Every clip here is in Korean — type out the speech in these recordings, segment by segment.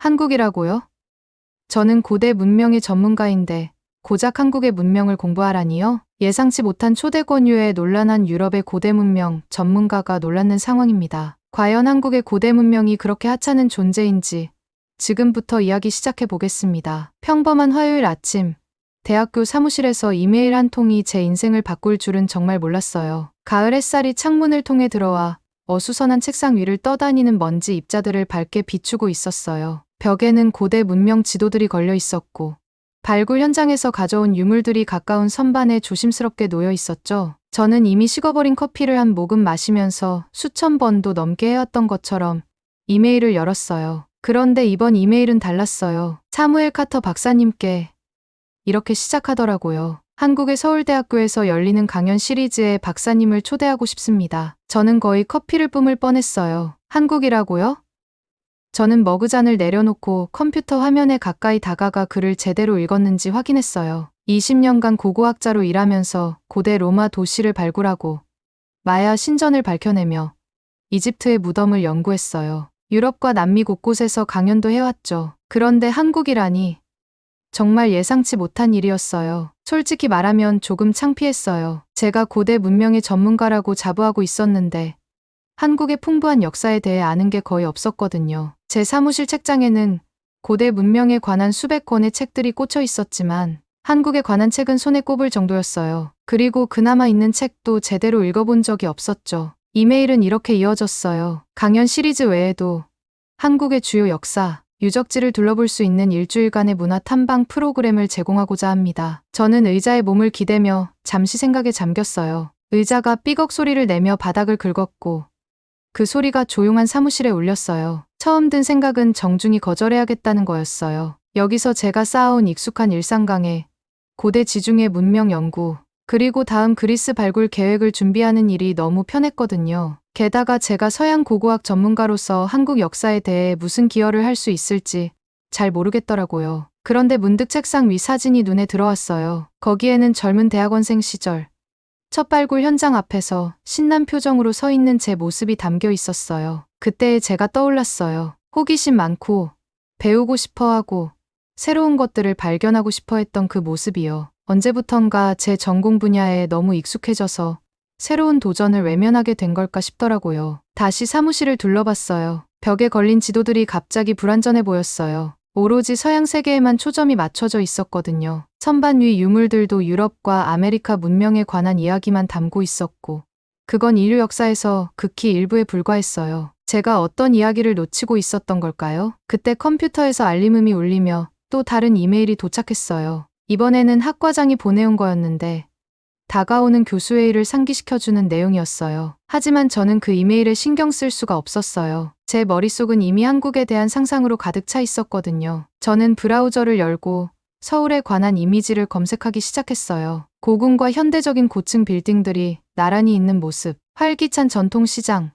한국이라고요? 저는 고대 문명의 전문가인데 고작 한국의 문명을 공부하라니요? 예상치 못한 초대 권유에 논란한 유럽의 고대 문명 전문가가 놀라는 상황입니다. 과연 한국의 고대 문명이 그렇게 하찮은 존재인지 지금부터 이야기 시작해 보겠습니다. 평범한 화요일 아침, 대학교 사무실에서 이메일 한 통이 제 인생을 바꿀 줄은 정말 몰랐어요. 가을 햇살이 창문을 통해 들어와 어수선한 책상 위를 떠다니는 먼지 입자들을 밝게 비추고 있었어요. 벽에는 고대 문명 지도들이 걸려 있었고 발굴 현장에서 가져온 유물들이 가까운 선반에 조심스럽게 놓여 있었죠. 저는 이미 식어버린 커피를 한 모금 마시면서 수천 번도 넘게 해왔던 것처럼 이메일을 열었어요. 그런데 이번 이메일은 달랐어요. 사무엘 카터 박사님께 이렇게 시작하더라고요. 한국의 서울대학교에서 열리는 강연 시리즈에 박사님을 초대하고 싶습니다. 저는 거의 커피를 뿜을 뻔했어요. 한국이라고요? 저는 머그잔을 내려놓고 컴퓨터 화면에 가까이 다가가 글을 제대로 읽었는지 확인했어요. 20년간 고고학자로 일하면서 고대 로마 도시를 발굴하고 마야 신전을 밝혀내며 이집트의 무덤을 연구했어요. 유럽과 남미 곳곳에서 강연도 해왔죠. 그런데 한국이라니 정말 예상치 못한 일이었어요. 솔직히 말하면 조금 창피했어요. 제가 고대 문명의 전문가라고 자부하고 있었는데 한국의 풍부한 역사에 대해 아는 게 거의 없었거든요. 제 사무실 책장에는 고대 문명에 관한 수백 권의 책들이 꽂혀 있었지만 한국에 관한 책은 손에 꼽을 정도였어요. 그리고 그나마 있는 책도 제대로 읽어본 적이 없었죠. 이메일은 이렇게 이어졌어요. 강연 시리즈 외에도 한국의 주요 역사, 유적지를 둘러볼 수 있는 일주일간의 문화 탐방 프로그램을 제공하고자 합니다. 저는 의자에 몸을 기대며 잠시 생각에 잠겼어요. 의자가 삐걱 소리를 내며 바닥을 긁었고 그 소리가 조용한 사무실에 울렸어요. 처음 든 생각은 정중히 거절해야겠다는 거였어요. 여기서 제가 쌓아온 익숙한 일상강에 고대 지중해 문명 연구, 그리고 다음 그리스 발굴 계획을 준비하는 일이 너무 편했거든요. 게다가 제가 서양 고고학 전문가로서 한국 역사에 대해 무슨 기여를 할 수 있을지 잘 모르겠더라고요. 그런데 문득 책상 위 사진이 눈에 들어왔어요. 거기에는 젊은 대학원생 시절 첫 발굴 현장 앞에서 신난 표정으로 서 있는 제 모습이 담겨 있었어요. 그때의 제가 떠올랐어요. 호기심 많고 배우고 싶어 하고 새로운 것들을 발견하고 싶어 했던 그 모습이요. 언제부턴가 제 전공 분야에 너무 익숙해져서 새로운 도전을 외면하게 된 걸까 싶더라고요. 다시 사무실을 둘러봤어요. 벽에 걸린 지도들이 갑자기 불완전해 보였어요. 오로지 서양 세계에만 초점이 맞춰져 있었거든요. 선반 위 유물들도 유럽과 아메리카 문명에 관한 이야기만 담고 있었고 그건 인류 역사에서 극히 일부에 불과했어요. 제가 어떤 이야기를 놓치고 있었던 걸까요? 그때 컴퓨터에서 알림음이 울리며 또 다른 이메일이 도착했어요. 이번에는 학과장이 보내온 거였는데 다가오는 교수회의를 상기시켜주는 내용이었어요. 하지만 저는 그 이메일에 신경 쓸 수가 없었어요. 제 머릿속은 이미 한국에 대한 상상으로 가득 차 있었거든요. 저는 브라우저를 열고 서울에 관한 이미지를 검색하기 시작했어요. 고궁과 현대적인 고층 빌딩들이 나란히 있는 모습, 활기찬 전통시장,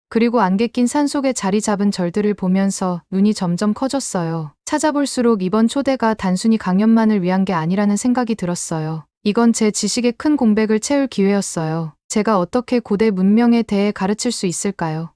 그리고 안개 낀 산속에 자리 잡은 절들을 보면서 눈이 점점 커졌어요. 찾아볼수록 이번 초대가 단순히 강연만을 위한 게 아니라는 생각이 들었어요. 이건 제 지식의 큰 공백을 채울 기회였어요. 제가 어떻게 고대 문명에 대해 가르칠 수 있을까요?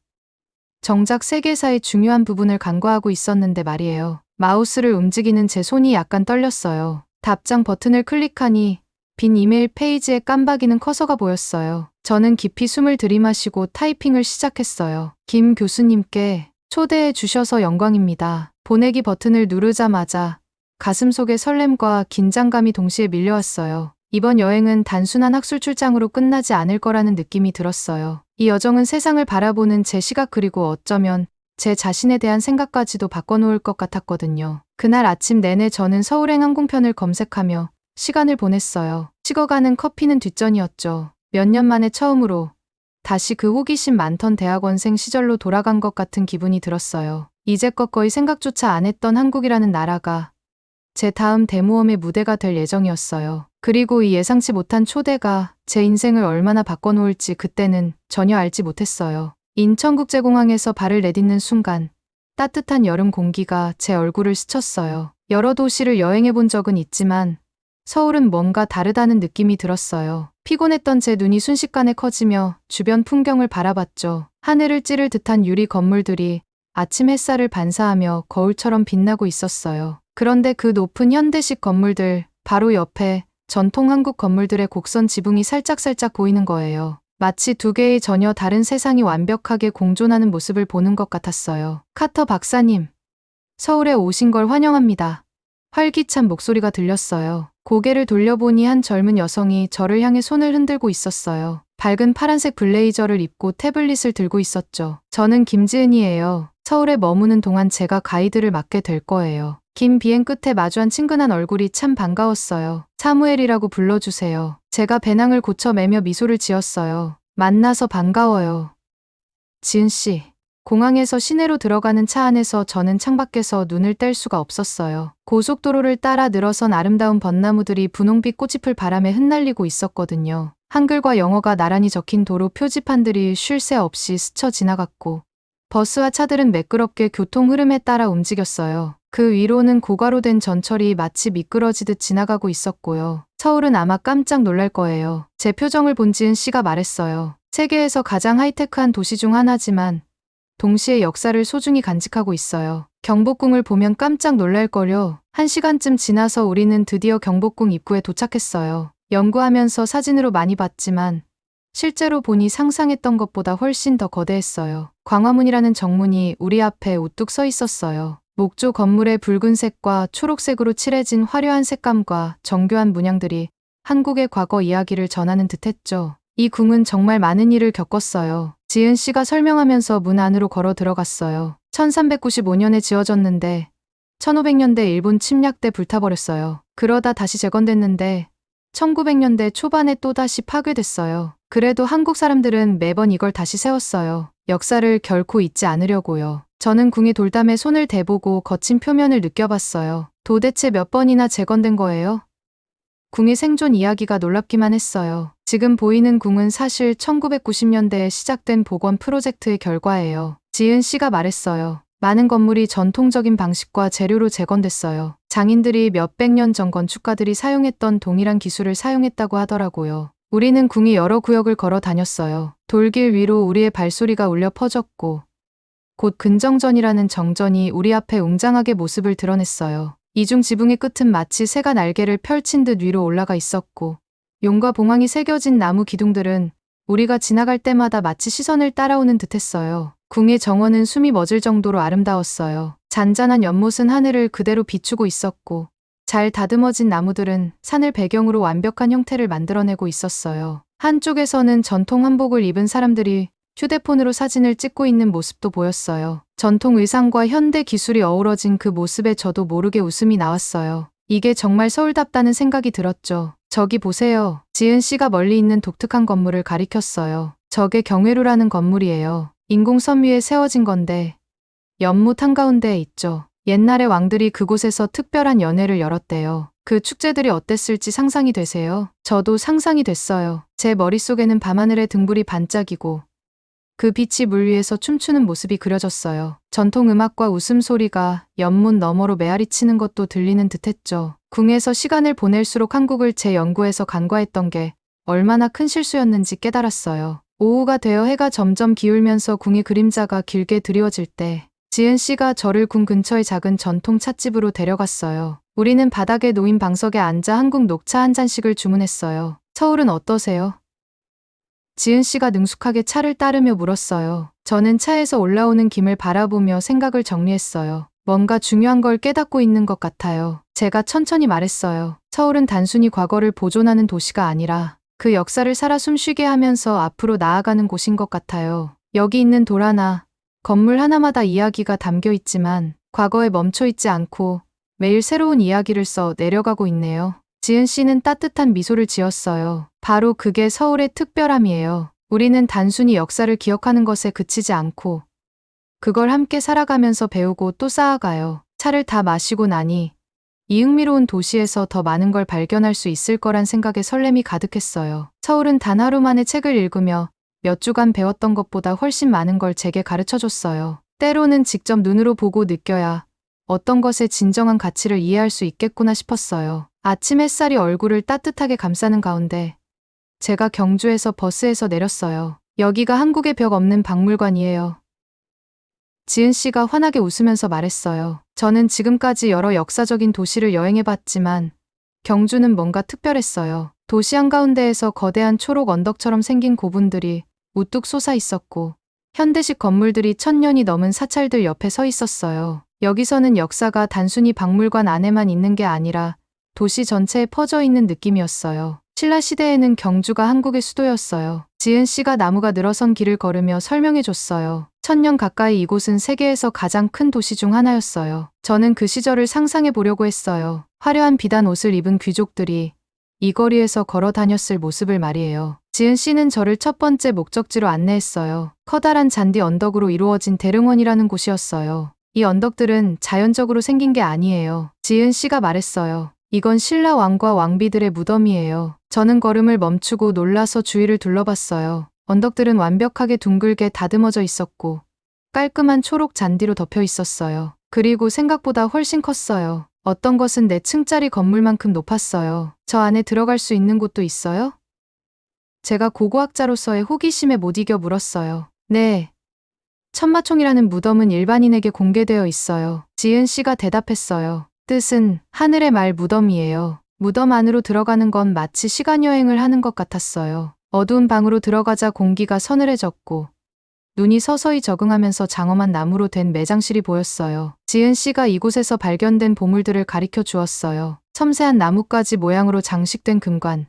정작 세계사의 중요한 부분을 간과하고 있었는데 말이에요. 마우스를 움직이는 제 손이 약간 떨렸어요. 답장 버튼을 클릭하니 빈 이메일 페이지에 깜박이는 커서가 보였어요. 저는 깊이 숨을 들이마시고 타이핑을 시작했어요. 김 교수님께 초대해 주셔서 영광입니다. 보내기 버튼을 누르자마자 가슴속에 설렘과 긴장감이 동시에 밀려왔어요. 이번 여행은 단순한 학술 출장으로 끝나지 않을 거라는 느낌이 들었어요. 이 여정은 세상을 바라보는 제 시각 그리고 어쩌면 제 자신에 대한 생각까지도 바꿔놓을 것 같았거든요. 그날 아침 내내 저는 서울행 항공편을 검색하며 시간을 보냈어요. 식어가는 커피는 뒷전이었죠. 몇 년 만에 처음으로 다시 그 호기심 많던 대학원생 시절로 돌아간 것 같은 기분이 들었어요. 이제껏 거의 생각조차 안 했던 한국이라는 나라가 제 다음 대모험의 무대가 될 예정이었어요. 그리고 이 예상치 못한 초대가 제 인생을 얼마나 바꿔놓을지 그때는 전혀 알지 못했어요. 인천국제공항에서 발을 내딛는 순간 따뜻한 여름 공기가 제 얼굴을 스쳤어요. 여러 도시를 여행해 본 적은 있지만 서울은 뭔가 다르다는 느낌이 들었어요. 피곤했던 제 눈이 순식간에 커지며 주변 풍경을 바라봤죠. 하늘을 찌를 듯한 유리 건물들이 아침 햇살을 반사하며 거울처럼 빛나고 있었어요. 그런데 그 높은 현대식 건물들 바로 옆에 전통 한국 건물들의 곡선 지붕이 살짝살짝 보이는 거예요. 마치 두 개의 전혀 다른 세상이 완벽하게 공존하는 모습을 보는 것 같았어요. 카터 박사님, 서울에 오신 걸 환영합니다. 활기찬 목소리가 들렸어요. 고개를 돌려보니 한 젊은 여성이 저를 향해 손을 흔들고 있었어요. 밝은 파란색 블레이저를 입고 태블릿을 들고 있었죠. 저는 김지은이에요. 서울에 머무는 동안 제가 가이드를 맡게 될 거예요. 긴 비행 끝에 마주한 친근한 얼굴이 참 반가웠어요. 사무엘이라고 불러주세요. 제가 배낭을 고쳐매며 미소를 지었어요. 만나서 반가워요. 지은 씨. 공항에서 시내로 들어가는 차 안에서 저는 창밖에서 눈을 뗄 수가 없었어요. 고속도로를 따라 늘어선 아름다운 벚나무들이 분홍빛 꽃잎을 바람에 흩날리고 있었거든요. 한글과 영어가 나란히 적힌 도로 표지판들이 쉴 새 없이 스쳐 지나갔고 버스와 차들은 매끄럽게 교통 흐름에 따라 움직였어요. 그 위로는 고가로 된 전철이 마치 미끄러지듯 지나가고 있었고요. 서울은 아마 깜짝 놀랄 거예요. 제 표정을 본 지은 씨가 말했어요. 세계에서 가장 하이테크한 도시 중 하나지만 동시에 역사를 소중히 간직하고 있어요. 경복궁을 보면 깜짝 놀랄걸요. 1시간쯤 지나서 우리는 드디어 경복궁 입구에 도착했어요. 연구하면서 사진으로 많이 봤지만 실제로 보니 상상했던 것보다 훨씬 더 거대했어요. 광화문이라는 정문이 우리 앞에 우뚝 서 있었어요. 목조 건물의 붉은색과 초록색으로 칠해진 화려한 색감과 정교한 문양들이 한국의 과거 이야기를 전하는 듯했죠. 이 궁은 정말 많은 일을 겪었어요. 지은 씨가 설명하면서 문 안으로 걸어 들어갔어요. 1395년에 지어졌는데 1500년대 일본 침략 때 불타버렸어요. 그러다 다시 재건됐는데 1900년대 초반에 또다시 파괴됐어요. 그래도 한국 사람들은 매번 이걸 다시 세웠어요. 역사를 결코 잊지 않으려고요. 저는 궁의 돌담에 손을 대보고 거친 표면을 느껴봤어요. 도대체 몇 번이나 재건된 거예요? 궁의 생존 이야기가 놀랍기만 했어요. 지금 보이는 궁은 사실 1990년대에 시작된 복원 프로젝트의 결과예요. 지은 씨가 말했어요. 많은 건물이 전통적인 방식과 재료로 재건됐어요. 장인들이 몇백 년 전 건축가들이 사용했던 동일한 기술을 사용했다고 하더라고요. 우리는 궁의 여러 구역을 걸어 다녔어요. 돌길 위로 우리의 발소리가 울려 퍼졌고 곧 근정전이라는 정전이 우리 앞에 웅장하게 모습을 드러냈어요. 이중 지붕의 끝은 마치 새가 날개를 펼친 듯 위로 올라가 있었고 용과 봉황이 새겨진 나무 기둥들은 우리가 지나갈 때마다 마치 시선을 따라오는 듯했어요. 궁의 정원은 숨이 멎을 정도로 아름다웠어요. 잔잔한 연못은 하늘을 그대로 비추고 있었고 잘 다듬어진 나무들은 산을 배경으로 완벽한 형태를 만들어내고 있었어요. 한쪽에서는 전통 한복을 입은 사람들이 휴대폰으로 사진을 찍고 있는 모습도 보였어요. 전통 의상과 현대 기술이 어우러진 그 모습에 저도 모르게 웃음이 나왔어요. 이게 정말 서울답다는 생각이 들었죠. 저기 보세요. 지은 씨가 멀리 있는 독특한 건물을 가리켰어요. 저게 경회루라는 건물이에요. 인공섬 위에 세워진 건데 연못 한가운데에 있죠. 옛날에 왕들이 그곳에서 특별한 연회를 열었대요. 그 축제들이 어땠을지 상상이 되세요? 저도 상상이 됐어요. 제 머릿속에는 밤하늘의 등불이 반짝이고 그 빛이 물 위에서 춤추는 모습이 그려졌어요. 전통 음악과 웃음소리가 연못 너머로 메아리 치는 것도 들리는 듯했죠. 궁에서 시간을 보낼수록 한국을 재연구해서 간과했던 게 얼마나 큰 실수였는지 깨달았어요. 오후가 되어 해가 점점 기울면서 궁의 그림자가 길게 드리워질 때 지은 씨가 저를 궁 근처의 작은 전통 찻집으로 데려갔어요. 우리는 바닥에 놓인 방석에 앉아 한국 녹차 한 잔씩을 주문했어요. 서울은 어떠세요? 지은 씨가 능숙하게 차를 따르며 물었어요. 저는 차에서 올라오는 김을 바라보며 생각을 정리했어요. 뭔가 중요한 걸 깨닫고 있는 것 같아요. 제가 천천히 말했어요. 서울은 단순히 과거를 보존하는 도시가 아니라 그 역사를 살아 숨쉬게 하면서 앞으로 나아가는 곳인 것 같아요. 여기 있는 돌 하나, 건물 하나마다 이야기가 담겨 있지만 과거에 멈춰 있지 않고 매일 새로운 이야기를 써 내려가고 있네요. 지은 씨는 따뜻한 미소를 지었어요. 바로 그게 서울의 특별함이에요. 우리는 단순히 역사를 기억하는 것에 그치지 않고 그걸 함께 살아가면서 배우고 또 쌓아가요. 차를 다 마시고 나니 이 흥미로운 도시에서 더 많은 걸 발견할 수 있을 거란 생각에 설렘이 가득했어요. 서울은 단 하루 만에 책을 읽으며 몇 주간 배웠던 것보다 훨씬 많은 걸 제게 가르쳐줬어요. 때로는 직접 눈으로 보고 느껴야 어떤 것의 진정한 가치를 이해할 수 있겠구나 싶었어요. 아침 햇살이 얼굴을 따뜻하게 감싸는 가운데 제가 경주에서 버스에서 내렸어요. 여기가 한국의 벽 없는 박물관이에요. 지은 씨가 환하게 웃으면서 말했어요. 저는 지금까지 여러 역사적인 도시를 여행해봤지만 경주는 뭔가 특별했어요. 도시 한가운데에서 거대한 초록 언덕처럼 생긴 고분들이 우뚝 솟아 있었고 현대식 건물들이 1000년이 넘은 사찰들 옆에 서 있었어요. 여기서는 역사가 단순히 박물관 안에만 있는 게 아니라 도시 전체에 퍼져 있는 느낌이었어요. 신라 시대에는 경주가 한국의 수도였어요. 지은 씨가 나무가 늘어선 길을 걸으며 설명해 줬어요. 1000년 가까이 이곳은 세계에서 가장 큰 도시 중 하나였어요. 저는 그 시절을 상상해 보려고 했어요. 화려한 비단 옷을 입은 귀족들이 이 거리에서 걸어 다녔을 모습을 말이에요. 지은 씨는 저를 첫 번째 목적지로 안내했어요. 커다란 잔디 언덕으로 이루어진 대릉원이라는 곳이었어요. 이 언덕들은 자연적으로 생긴 게 아니에요. 지은 씨가 말했어요. 이건 신라 왕과 왕비들의 무덤이에요. 저는 걸음을 멈추고 놀라서 주위를 둘러봤어요. 언덕들은 완벽하게 둥글게 다듬어져 있었고 깔끔한 초록 잔디로 덮여 있었어요. 그리고 생각보다 훨씬 컸어요. 어떤 것은 4층짜리 건물만큼 높았어요. 저 안에 들어갈 수 있는 곳도 있어요? 제가 고고학자로서의 호기심에 못 이겨 물었어요. 네. 천마총이라는 무덤은 일반인에게 공개되어 있어요. 지은 씨가 대답했어요. 뜻은 하늘의 말 무덤이에요. 무덤 안으로 들어가는 건 마치 시간여행을 하는 것 같았어요. 어두운 방으로 들어가자 공기가 서늘해졌고 눈이 서서히 적응하면서 장엄한 나무로 된 매장실이 보였어요. 지은 씨가 이곳에서 발견된 보물들을 가리켜 주었어요. 섬세한 나뭇가지 모양으로 장식된 금관,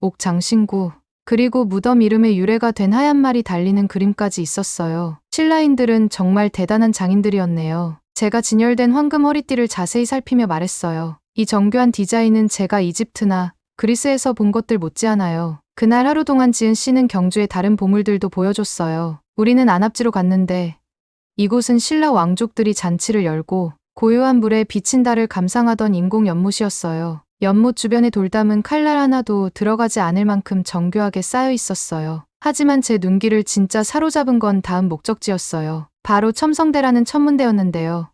옥장신구, 그리고 무덤 이름에 유래가 된 하얀 말이 달리는 그림까지 있었어요. 신라인들은 정말 대단한 장인들이었네요. 제가 진열된 황금 허리띠를 자세히 살피며 말했어요. 이 정교한 디자인은 제가 이집트나 그리스에서 본 것들 못지않아요. 그날 하루 동안 지은 씨는 경주의 다른 보물들도 보여줬어요. 우리는 안압지로 갔는데 이곳은 신라 왕족들이 잔치를 열고 고요한 물에 비친 달을 감상하던 인공 연못이었어요. 연못 주변의 돌담은 칼날 하나도 들어가지 않을 만큼 정교하게 쌓여 있었어요. 하지만 제 눈길을 진짜 사로잡은 건 다음 목적지였어요. 바로 첨성대라는 천문대였는데요.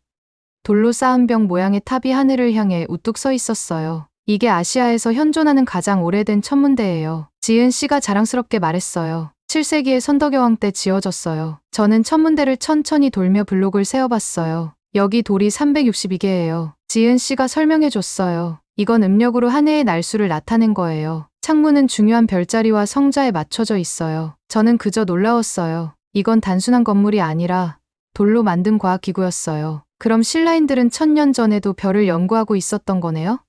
돌로 쌓은 벽 모양의 탑이 하늘을 향해 우뚝 서 있었어요. 이게 아시아에서 현존하는 가장 오래된 천문대예요. 지은 씨가 자랑스럽게 말했어요. 7세기의 선덕여왕 때 지어졌어요. 저는 천문대를 천천히 돌며 블록을 세어봤어요. 여기 돌이 362개예요. 지은 씨가 설명해 줬어요. 이건 음력으로 한 해의 날수를 나타낸 거예요. 창문은 중요한 별자리와 성자에 맞춰져 있어요. 저는 그저 놀라웠어요. 이건 단순한 건물이 아니라 돌로 만든 과학기구였어요. 그럼 신라인들은 1000년 전에도 별을 연구하고 있었던 거네요?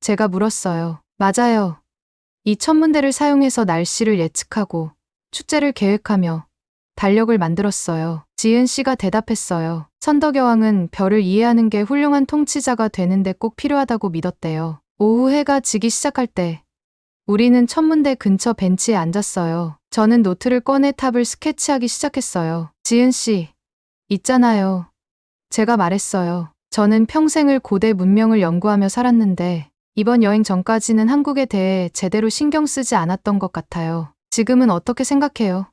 제가 물었어요. 맞아요. 이 천문대를 사용해서 날씨를 예측하고 축제를 계획하며 달력을 만들었어요. 지은 씨가 대답했어요. 선덕여왕은 별을 이해하는 게 훌륭한 통치자가 되는데 꼭 필요하다고 믿었대요. 오후 해가 지기 시작할 때 우리는 천문대 근처 벤치에 앉았어요. 저는 노트를 꺼내 탑을 스케치하기 시작했어요. 지은 씨, 있잖아요. 제가 말했어요. 저는 평생을 고대 문명을 연구하며 살았는데 이번 여행 전까지는 한국에 대해 제대로 신경 쓰지 않았던 것 같아요. 지금은 어떻게 생각해요?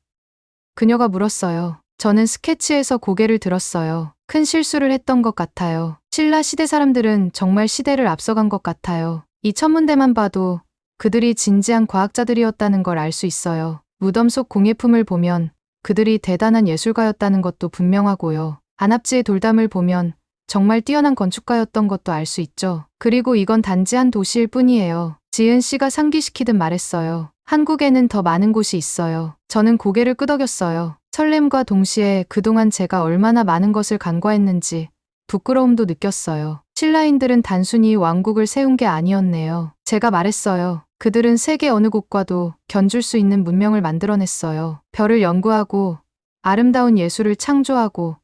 그녀가 물었어요. 저는 스케치에서 고개를 들었어요. 큰 실수를 했던 것 같아요. 신라 시대 사람들은 정말 시대를 앞서간 것 같아요. 이 천문대만 봐도 그들이 진지한 과학자들이었다는 걸 알 수 있어요. 무덤 속 공예품을 보면 그들이 대단한 예술가였다는 것도 분명하고요. 안압지의 돌담을 보면 정말 뛰어난 건축가였던 것도 알 수 있죠. 그리고 이건 단지 한 도시일 뿐이에요. 지은 씨가 상기시키듯 말했어요. 한국에는 더 많은 곳이 있어요. 저는 고개를 끄덕였어요. 설렘과 동시에 그동안 제가 얼마나 많은 것을 간과했는지 부끄러움도 느꼈어요. 신라인들은 단순히 왕국을 세운 게 아니었네요. 제가 말했어요. 그들은 세계 어느 곳과도 견줄 수 있는 문명을 만들어냈어요. 별을 연구하고 아름다운 예술을 창조하고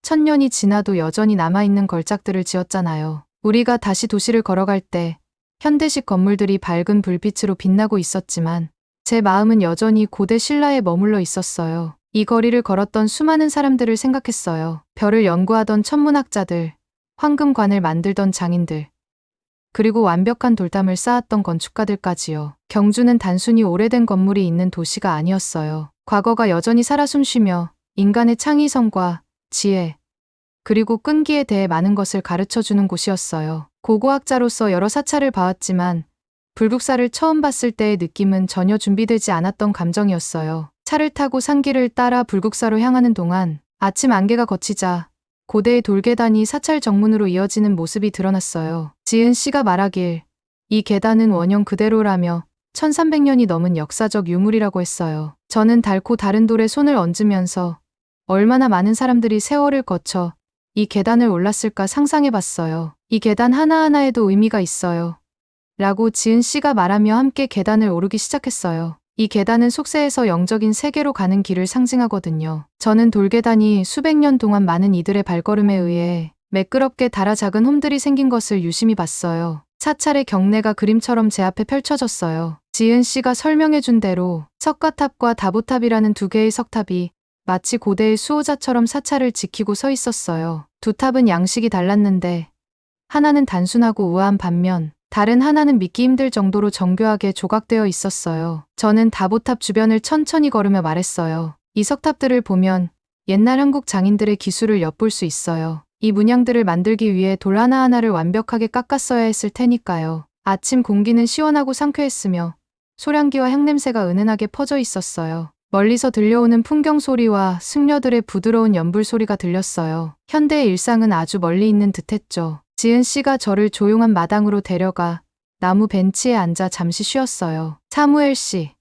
1000년이 지나도 여전히 남아있는 걸작들을 지었잖아요. 우리가 다시 도시를 걸어갈 때 현대식 건물들이 밝은 불빛으로 빛나고 있었지만 제 마음은 여전히 고대 신라에 머물러 있었어요. 이 거리를 걸었던 수많은 사람들을 생각했어요. 별을 연구하던 천문학자들, 황금관을 만들던 장인들, 그리고 완벽한 돌담을 쌓았던 건축가들까지요. 경주는 단순히 오래된 건물이 있는 도시가 아니었어요. 과거가 여전히 살아 숨쉬며 인간의 창의성과 지혜, 그리고 끈기에 대해 많은 것을 가르쳐주는 곳이었어요. 고고학자로서 여러 사찰을 봐왔지만 불국사를 처음 봤을 때의 느낌은 전혀 준비되지 않았던 감정이었어요. 차를 타고 산길을 따라 불국사로 향하는 동안 아침 안개가 걷히자 고대의 돌계단이 사찰 정문으로 이어지는 모습이 드러났어요. 지은 씨가 말하길 이 계단은 원형 그대로라며 1300년이 넘은 역사적 유물이라고 했어요. 저는 닳고 다른 돌에 손을 얹으면서 얼마나 많은 사람들이 세월을 거쳐 이 계단을 올랐을까 상상해봤어요. 이 계단 하나하나에도 의미가 있어요. 라고 지은 씨가 말하며 함께 계단을 오르기 시작했어요. 이 계단은 속세에서 영적인 세계로 가는 길을 상징하거든요. 저는 돌계단이 수백 년 동안 많은 이들의 발걸음에 의해 매끄럽게 닳아 작은 홈들이 생긴 것을 유심히 봤어요. 사찰의 경내가 그림처럼 제 앞에 펼쳐졌어요. 지은 씨가 설명해준 대로 석가탑과 다보탑이라는 두 개의 석탑이 마치 고대의 수호자처럼 사찰을 지키고 서 있었어요. 두 탑은 양식이 달랐는데 하나는 단순하고 우아한 반면 다른 하나는 믿기 힘들 정도로 정교하게 조각되어 있었어요. 저는 다보탑 주변을 천천히 걸으며 말했어요. 이 석탑들을 보면 옛날 한국 장인들의 기술을 엿볼 수 있어요. 이 문양들을 만들기 위해 돌 하나하나를 완벽하게 깎았어야 했을 테니까요. 아침 공기는 시원하고 상쾌했으며 소량기와 향냄새가 은은하게 퍼져 있었어요. 멀리서 들려오는 풍경 소리와 승려들의 부드러운 연불 소리가 들렸어요. 현대의 일상은 아주 멀리 있는 듯했죠. 지은 씨가 저를 조용한 마당으로 데려가 나무 벤치에 앉아 잠시 쉬었어요. 사무엘 씨.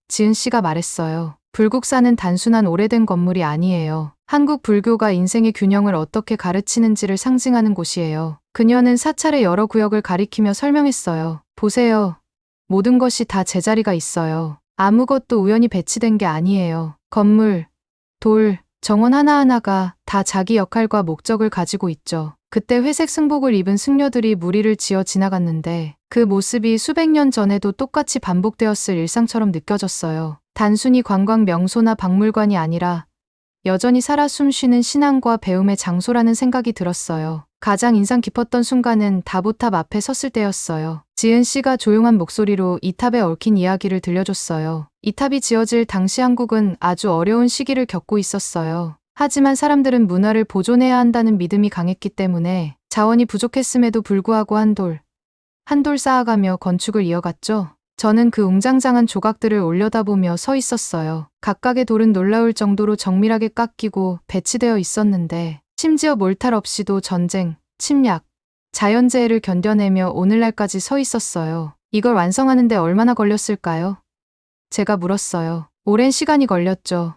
지은 씨가 말했어요. 불국사는 단순한 오래된 건물이 아니에요. 한국 불교가 인생의 균형을 어떻게 가르치는지를 상징하는 곳이에요. 그녀는 사찰의 여러 구역을 가리키며 설명했어요. 보세요. 모든 것이 다 제자리가 있어요. 아무것도 우연히 배치된 게 아니에요. 건물, 돌, 정원 하나하나가 다 자기 역할과 목적을 가지고 있죠. 그때 회색 승복을 입은 승려들이 무리를 지어 지나갔는데 그 모습이 수백 년 전에도 똑같이 반복되었을 일상처럼 느껴졌어요. 단순히 관광 명소나 박물관이 아니라 여전히 살아 숨쉬는 신앙과 배움의 장소라는 생각이 들었어요. 가장 인상 깊었던 순간은 다보탑 앞에 섰을 때였어요. 지은 씨가 조용한 목소리로 이 탑에 얽힌 이야기를 들려줬어요. 이 탑이 지어질 당시 한국은 아주 어려운 시기를 겪고 있었어요. 하지만 사람들은 문화를 보존해야 한다는 믿음이 강했기 때문에 자원이 부족했음에도 불구하고 한 돌 쌓아가며 건축을 이어갔죠. 저는 그 웅장장한 조각들을 올려다보며 서 있었어요. 각각의 돌은 놀라울 정도로 정밀하게 깎이고 배치되어 있었는데 심지어 몰탈 없이도 전쟁, 침략, 자연재해를 견뎌내며 오늘날까지 서 있었어요. 이걸 완성하는데 얼마나 걸렸을까요? 제가 물었어요. 오랜 시간이 걸렸죠.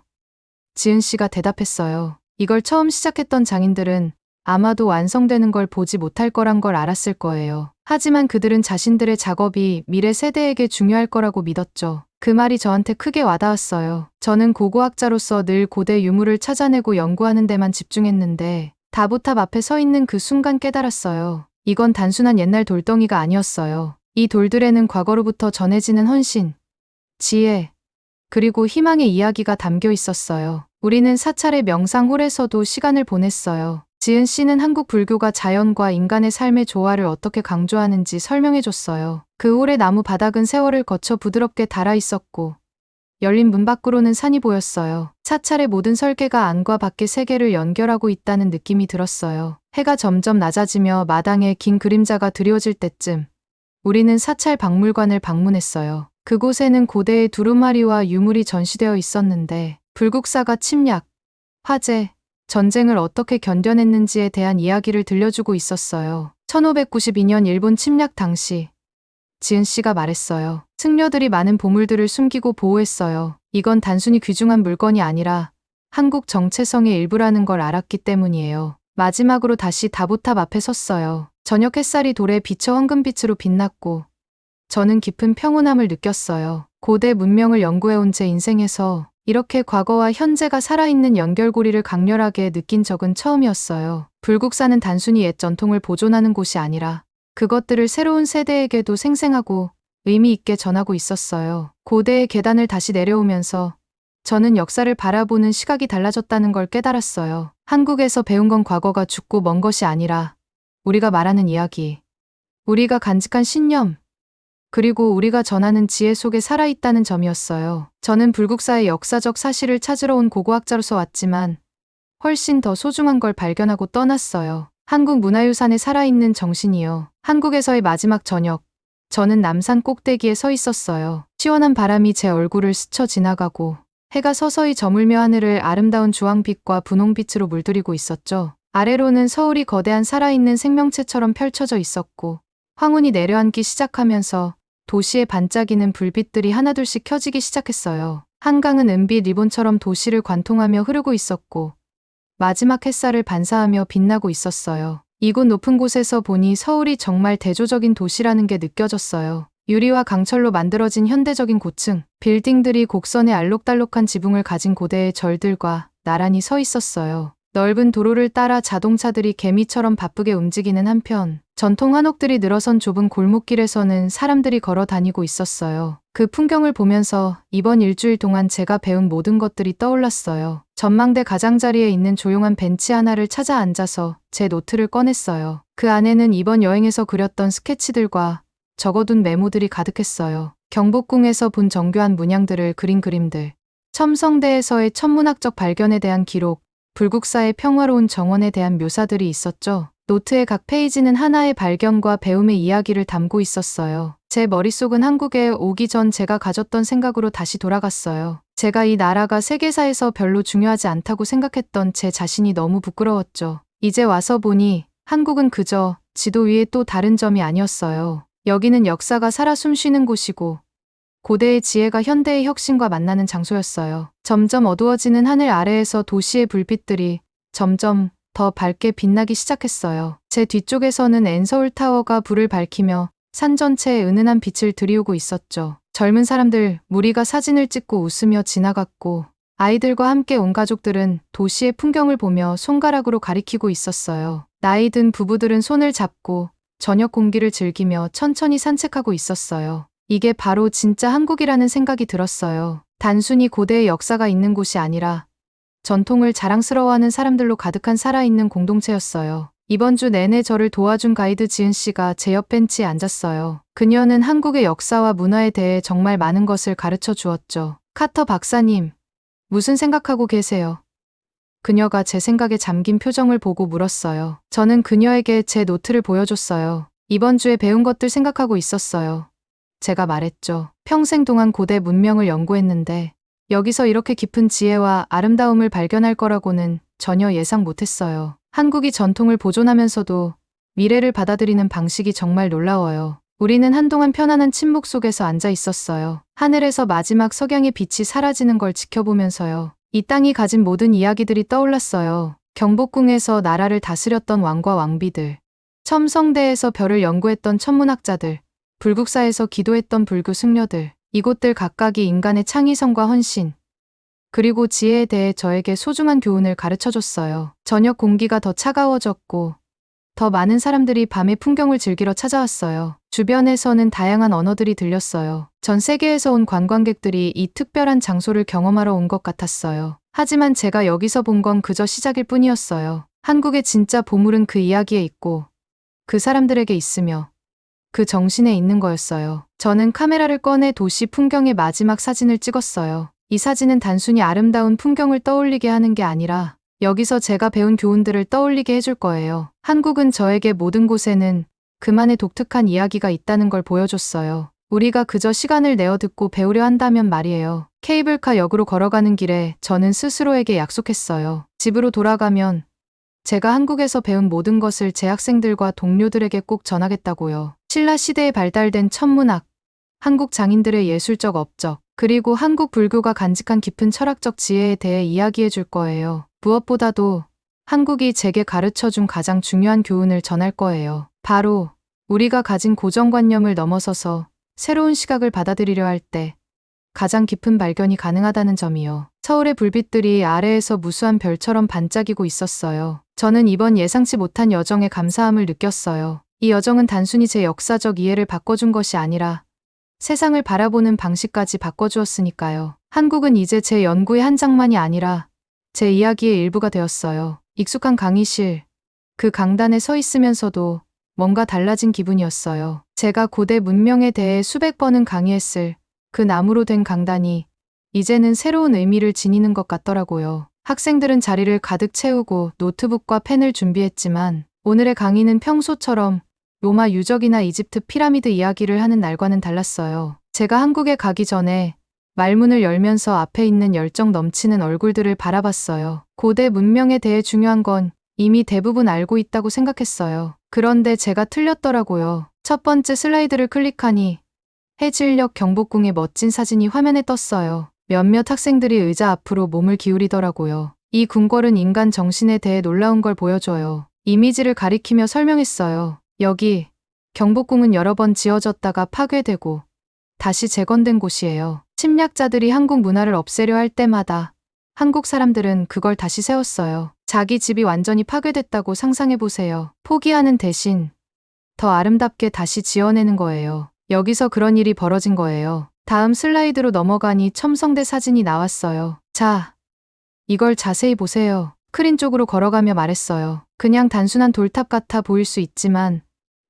지은 씨가 대답했어요. 이걸 처음 시작했던 장인들은 아마도 완성되는 걸 보지 못할 거란 걸 알았을 거예요. 하지만 그들은 자신들의 작업이 미래 세대에게 중요할 거라고 믿었죠. 그 말이 저한테 크게 와닿았어요. 저는 고고학자로서 늘 고대 유물을 찾아내고 연구하는 데만 집중했는데 다보탑 앞에 서 있는 그 순간 깨달았어요. 이건 단순한 옛날 돌덩이가 아니었어요. 이 돌들에는 과거로부터 전해지는 헌신, 지혜, 그리고 희망의 이야기가 담겨 있었어요. 우리는 사찰의 명상홀에서도 시간을 보냈어요. 지은 씨는 한국 불교가 자연과 인간의 삶의 조화를 어떻게 강조하는지 설명해줬어요. 그 홀의 나무 바닥은 세월을 거쳐 부드럽게 닳아 있었고 열린 문 밖으로는 산이 보였어요. 사찰의 모든 설계가 안과 밖의 세계를 연결하고 있다는 느낌이 들었어요. 해가 점점 낮아지며 마당에 긴 그림자가 드리워질 때쯤 우리는 사찰 박물관을 방문했어요. 그곳에는 고대의 두루마리와 유물이 전시되어 있었는데 불국사가 침략, 화재, 전쟁을 어떻게 견뎌냈는지에 대한 이야기를 들려주고 있었어요. 1592년 일본 침략 당시 지은 씨가 말했어요. 승려들이 많은 보물들을 숨기고 보호했어요. 이건 단순히 귀중한 물건이 아니라 한국 정체성의 일부라는 걸 알았기 때문이에요. 마지막으로 다시 다보탑 앞에 섰어요. 저녁 햇살이 돌에 비쳐 황금빛으로 빛났고 저는 깊은 평온함을 느꼈어요. 고대 문명을 연구해온 제 인생에서 이렇게 과거와 현재가 살아있는 연결고리를 강렬하게 느낀 적은 처음이었어요. 불국사는 단순히 옛 전통을 보존하는 곳이 아니라 그것들을 새로운 세대에게도 생생하고 의미 있게 전하고 있었어요. 고대의 계단을 다시 내려오면서 저는 역사를 바라보는 시각이 달라졌다는 걸 깨달았어요. 한국에서 배운 건 과거가 죽고 먼 것이 아니라 우리가 말하는 이야기, 우리가 간직한 신념, 그리고 우리가 전하는 지혜 속에 살아있다는 점이었어요. 저는 불국사의 역사적 사실을 찾으러 온 고고학자로서 왔지만 훨씬 더 소중한 걸 발견하고 떠났어요. 한국 문화유산에 살아있는 정신이요. 한국에서의 마지막 저녁, 저는 남산 꼭대기에 서 있었어요. 시원한 바람이 제 얼굴을 스쳐 지나가고 해가 서서히 저물며 하늘을 아름다운 주황빛과 분홍빛으로 물들이고 있었죠. 아래로는 서울이 거대한 살아있는 생명체처럼 펼쳐져 있었고 황혼이 내려앉기 시작하면서 도시에 반짝이는 불빛들이 하나둘씩 켜지기 시작했어요. 한강은 은빛 리본처럼 도시를 관통하며 흐르고 있었고 마지막 햇살을 반사하며 빛나고 있었어요. 이곳 높은 곳에서 보니 서울이 정말 대조적인 도시라는 게 느껴졌어요. 유리와 강철로 만들어진 현대적인 고층, 빌딩들이 곡선의 알록달록한 지붕을 가진 고대의 절들과 나란히 서 있었어요. 넓은 도로를 따라 자동차들이 개미처럼 바쁘게 움직이는 한편 전통 한옥들이 늘어선 좁은 골목길에서는 사람들이 걸어 다니고 있었어요. 그 풍경을 보면서 이번 일주일 동안 제가 배운 모든 것들이 떠올랐어요. 전망대 가장자리에 있는 조용한 벤치 하나를 찾아 앉아서 제 노트를 꺼냈어요. 그 안에는 이번 여행에서 그렸던 스케치들과 적어둔 메모들이 가득했어요. 경복궁에서 본 정교한 문양들을 그린 그림들, 첨성대에서의 천문학적 발견에 대한 기록, 불국사의 평화로운 정원에 대한 묘사들이 있었죠. 노트의 각 페이지는 하나의 발견과 배움의 이야기를 담고 있었어요. 제 머릿속은 한국에 오기 전 제가 가졌던 생각으로 다시 돌아갔어요. 제가 이 나라가 세계사에서 별로 중요하지 않다고 생각했던 제 자신이 너무 부끄러웠죠. 이제 와서 보니 한국은 그저 지도 위에 또 다른 점이 아니었어요. 여기는 역사가 살아 숨쉬는 곳이고 고대의 지혜가 현대의 혁신과 만나는 장소였어요. 점점 어두워지는 하늘 아래에서 도시의 불빛들이 점점 더 밝게 빛나기 시작했어요. 제 뒤쪽에서는 엔서울타워가 불을 밝히며 산 전체에 은은한 빛을 들이우고 있었죠. 젊은 사람들 무리가 사진을 찍고 웃으며 지나갔고 아이들과 함께 온 가족들은 도시의 풍경을 보며 손가락으로 가리키고 있었어요. 나이 든 부부들은 손을 잡고 저녁 공기를 즐기며 천천히 산책하고 있었어요. 이게 바로 진짜 한국이라는 생각이 들었어요. 단순히 고대의 역사가 있는 곳이 아니라 전통을 자랑스러워하는 사람들로 가득한 살아있는 공동체였어요. 이번 주 내내 저를 도와준 가이드 지은 씨가 제 옆 벤치에 앉았어요. 그녀는 한국의 역사와 문화에 대해 정말 많은 것을 가르쳐 주었죠. 카터 박사님, 무슨 생각하고 계세요? 그녀가 제 생각에 잠긴 표정을 보고 물었어요. 저는 그녀에게 제 노트를 보여줬어요. 이번 주에 배운 것들 생각하고 있었어요. 제가 말했죠. 평생 동안 고대 문명을 연구했는데 여기서 이렇게 깊은 지혜와 아름다움을 발견할 거라고는 전혀 예상 못했어요. 한국이 전통을 보존하면서도 미래를 받아들이는 방식이 정말 놀라워요. 우리는 한동안 편안한 침묵 속에서 앉아 있었어요. 하늘에서 마지막 석양의 빛이 사라지는 걸 지켜보면서요. 이 땅이 가진 모든 이야기들이 떠올랐어요. 경복궁에서 나라를 다스렸던 왕과 왕비들, 첨성대에서 별을 연구했던 천문학자들, 불국사에서 기도했던 불교 승려들, 이곳들 각각이 인간의 창의성과 헌신, 그리고 지혜에 대해 저에게 소중한 교훈을 가르쳐줬어요. 저녁 공기가 더 차가워졌고 더 많은 사람들이 밤의 풍경을 즐기러 찾아왔어요. 주변에서는 다양한 언어들이 들렸어요. 전 세계에서 온 관광객들이 이 특별한 장소를 경험하러 온 것 같았어요. 하지만 제가 여기서 본 건 그저 시작일 뿐이었어요. 한국의 진짜 보물은 그 이야기에 있고 그 사람들에게 있으며 그 정신에 있는 거였어요. 저는 카메라를 꺼내 도시 풍경의 마지막 사진을 찍었어요. 이 사진은 단순히 아름다운 풍경을 떠올리게 하는 게 아니라 여기서 제가 배운 교훈들을 떠올리게 해줄 거예요. 한국은 저에게 모든 곳에는 그만의 독특한 이야기가 있다는 걸 보여줬어요. 우리가 그저 시간을 내어 듣고 배우려 한다면 말이에요. 케이블카 역으로 걸어가는 길에 저는 스스로에게 약속했어요. 집으로 돌아가면 제가 한국에서 배운 모든 것을 제 학생들과 동료들에게 꼭 전하겠다고요. 신라 시대에 발달된 천문학, 한국 장인들의 예술적 업적, 그리고 한국 불교가 간직한 깊은 철학적 지혜에 대해 이야기해 줄 거예요. 무엇보다도 한국이 제게 가르쳐준 가장 중요한 교훈을 전할 거예요. 바로 우리가 가진 고정관념을 넘어서서 새로운 시각을 받아들이려 할 때 가장 깊은 발견이 가능하다는 점이요. 서울의 불빛들이 아래에서 무수한 별처럼 반짝이고 있었어요. 저는 이번 예상치 못한 여정에 감사함을 느꼈어요. 이 여정은 단순히 제 역사적 이해를 바꿔준 것이 아니라 세상을 바라보는 방식까지 바꿔주었으니까요. 한국은 이제 제 연구의 한 장만이 아니라 제 이야기의 일부가 되었어요. 익숙한 강의실, 그 강단에 서 있으면서도 뭔가 달라진 기분이었어요. 제가 고대 문명에 대해 수백 번은 강의했을 그 나무로 된 강단이 이제는 새로운 의미를 지니는 것 같더라고요. 학생들은 자리를 가득 채우고 노트북과 펜을 준비했지만 오늘의 강의는 평소처럼 로마 유적이나 이집트 피라미드 이야기를 하는 날과는 달랐어요. 제가 한국에 가기 전에 말문을 열면서 앞에 있는 열정 넘치는 얼굴들을 바라봤어요. 고대 문명에 대해 중요한 건 이미 대부분 알고 있다고 생각했어요. 그런데 제가 틀렸더라고요. 첫 번째 슬라이드를 클릭하니 해질녘 경복궁의 멋진 사진이 화면에 떴어요. 몇몇 학생들이 의자 앞으로 몸을 기울이더라고요. 이 궁궐은 인간 정신에 대해 놀라운 걸 보여줘요. 이미지를 가리키며 설명했어요. 여기 경복궁은 여러 번 지어졌다가 파괴되고 다시 재건된 곳이에요. 침략자들이 한국 문화를 없애려 할 때마다 한국 사람들은 그걸 다시 세웠어요. 자기 집이 완전히 파괴됐다고 상상해보세요. 포기하는 대신 더 아름답게 다시 지어내는 거예요. 여기서 그런 일이 벌어진 거예요. 다음 슬라이드로 넘어가니 첨성대 사진이 나왔어요. 자, 이걸 자세히 보세요. 스크린 쪽으로 걸어가며 말했어요. 그냥 단순한 돌탑 같아 보일 수 있지만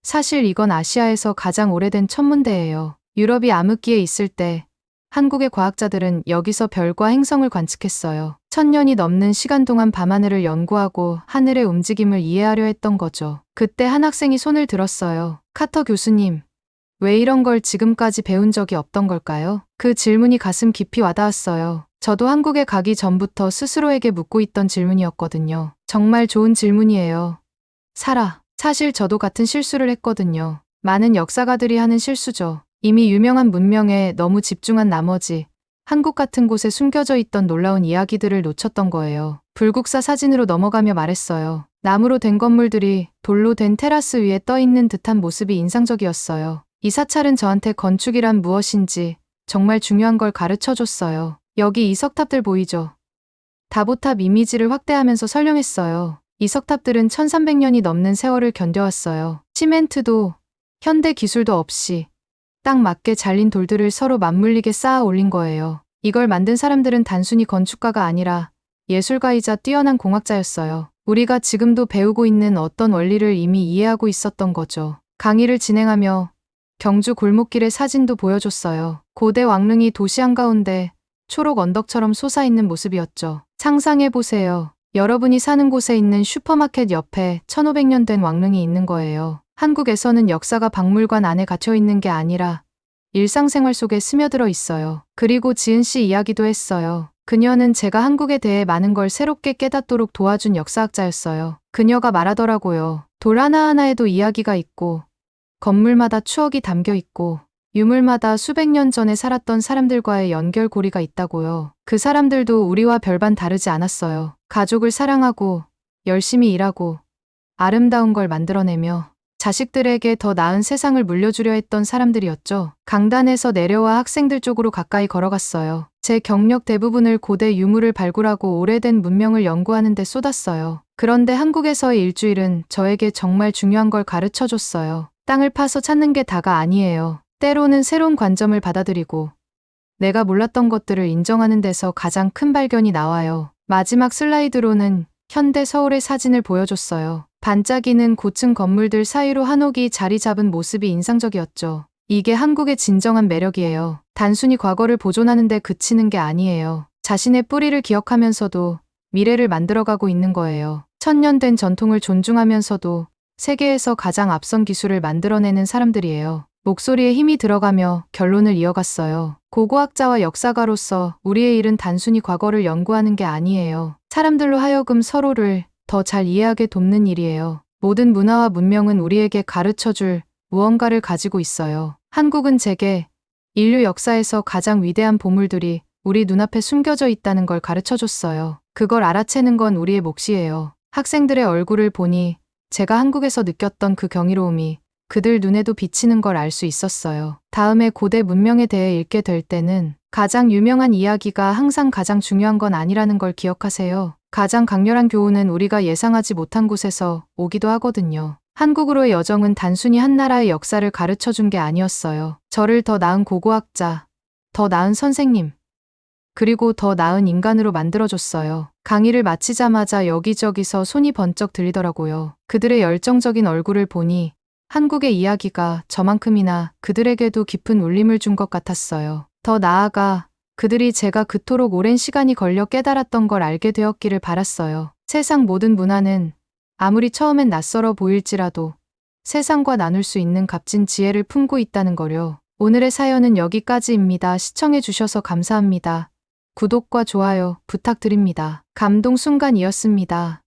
사실 이건 아시아에서 가장 오래된 천문대예요. 유럽이 암흑기에 있을 때 한국의 과학자들은 여기서 별과 행성을 관측했어요. 1000년이 넘는 시간 동안 밤하늘을 연구하고 하늘의 움직임을 이해하려 했던 거죠. 그때 한 학생이 손을 들었어요. 카터 교수님, 왜 이런 걸 지금까지 배운 적이 없던 걸까요? 그 질문이 가슴 깊이 와닿았어요. 저도 한국에 가기 전부터 스스로에게 묻고 있던 질문이었거든요. 정말 좋은 질문이에요. 사라. 사실 저도 같은 실수를 했거든요. 많은 역사가들이 하는 실수죠. 이미 유명한 문명에 너무 집중한 나머지 한국 같은 곳에 숨겨져 있던 놀라운 이야기들을 놓쳤던 거예요. 불국사 사진으로 넘어가며 말했어요. 나무로 된 건물들이 돌로 된 테라스 위에 떠 있는 듯한 모습이 인상적이었어요. 이 사찰은 저한테 건축이란 무엇인지 정말 중요한 걸 가르쳐 줬어요. 여기 이 석탑들 보이죠? 다보탑 이미지를 확대하면서 설명했어요. 이 석탑들은 1300년이 넘는 세월을 견뎌왔어요. 시멘트도 현대 기술도 없이 딱 맞게 잘린 돌들을 서로 맞물리게 쌓아 올린 거예요. 이걸 만든 사람들은 단순히 건축가가 아니라 예술가이자 뛰어난 공학자였어요. 우리가 지금도 배우고 있는 어떤 원리를 이미 이해하고 있었던 거죠. 강의를 진행하며 경주 골목길의 사진도 보여줬어요. 고대 왕릉이 도시 한가운데 초록 언덕처럼 솟아있는 모습이었죠. 상상해보세요. 여러분이 사는 곳에 있는 슈퍼마켓 옆에 1500년 된 왕릉이 있는 거예요. 한국에서는 역사가 박물관 안에 갇혀 있는 게 아니라 일상생활 속에 스며들어 있어요. 그리고 지은 씨 이야기도 했어요. 그녀는 제가 한국에 대해 많은 걸 새롭게 깨닫도록 도와준 역사학자였어요. 그녀가 말하더라고요. 돌 하나하나에도 이야기가 있고 건물마다 추억이 담겨 있고 유물마다 수백 년 전에 살았던 사람들과의 연결고리가 있다고요. 그 사람들도 우리와 별반 다르지 않았어요. 가족을 사랑하고 열심히 일하고 아름다운 걸 만들어내며 자식들에게 더 나은 세상을 물려주려 했던 사람들이었죠. 강단에서 내려와 학생들 쪽으로 가까이 걸어갔어요. 제 경력 대부분을 고대 유물을 발굴하고 오래된 문명을 연구하는 데 쏟았어요. 그런데 한국에서의 일주일은 저에게 정말 중요한 걸 가르쳐 줬어요. 땅을 파서 찾는 게 다가 아니에요. 때로는 새로운 관점을 받아들이고 내가 몰랐던 것들을 인정하는 데서 가장 큰 발견이 나와요. 마지막 슬라이드로는 현대 서울의 사진을 보여줬어요. 반짝이는 고층 건물들 사이로 한옥이 자리 잡은 모습이 인상적이었죠. 이게 한국의 진정한 매력이에요. 단순히 과거를 보존하는 데 그치는 게 아니에요. 자신의 뿌리를 기억하면서도 미래를 만들어가고 있는 거예요. 1000년 된 전통을 존중하면서도 세계에서 가장 앞선 기술을 만들어내는 사람들이에요. 목소리에 힘이 들어가며 결론을 이어갔어요. 고고학자와 역사가로서 우리의 일은 단순히 과거를 연구하는 게 아니에요. 사람들로 하여금 서로를 더 잘 이해하게 돕는 일이에요. 모든 문화와 문명은 우리에게 가르쳐줄 무언가를 가지고 있어요. 한국은 제게 인류 역사에서 가장 위대한 보물들이 우리 눈앞에 숨겨져 있다는 걸 가르쳐줬어요. 그걸 알아채는 건 우리의 몫이에요. 학생들의 얼굴을 보니 제가 한국에서 느꼈던 그 경이로움이 그들 눈에도 비치는 걸 알 수 있었어요. 다음에 고대 문명에 대해 읽게 될 때는 가장 유명한 이야기가 항상 가장 중요한 건 아니라는 걸 기억하세요. 가장 강렬한 교훈은 우리가 예상하지 못한 곳에서 오기도 하거든요. 한국으로의 여정은 단순히 한 나라의 역사를 가르쳐 준 게 아니었어요. 저를 더 나은 고고학자, 더 나은 선생님, 그리고 더 나은 인간으로 만들어줬어요. 강의를 마치자마자 여기저기서 손이 번쩍 들리더라고요. 그들의 열정적인 얼굴을 보니 한국의 이야기가 저만큼이나 그들에게도 깊은 울림을 준 것 같았어요. 더 나아가 그들이 제가 그토록 오랜 시간이 걸려 깨달았던 걸 알게 되었기를 바랐어요. 세상 모든 문화는 아무리 처음엔 낯설어 보일지라도 세상과 나눌 수 있는 값진 지혜를 품고 있다는 거요. 오늘의 사연은 여기까지입니다. 시청해주셔서 감사합니다. 구독과 좋아요 부탁드립니다. 감동 순간이었습니다.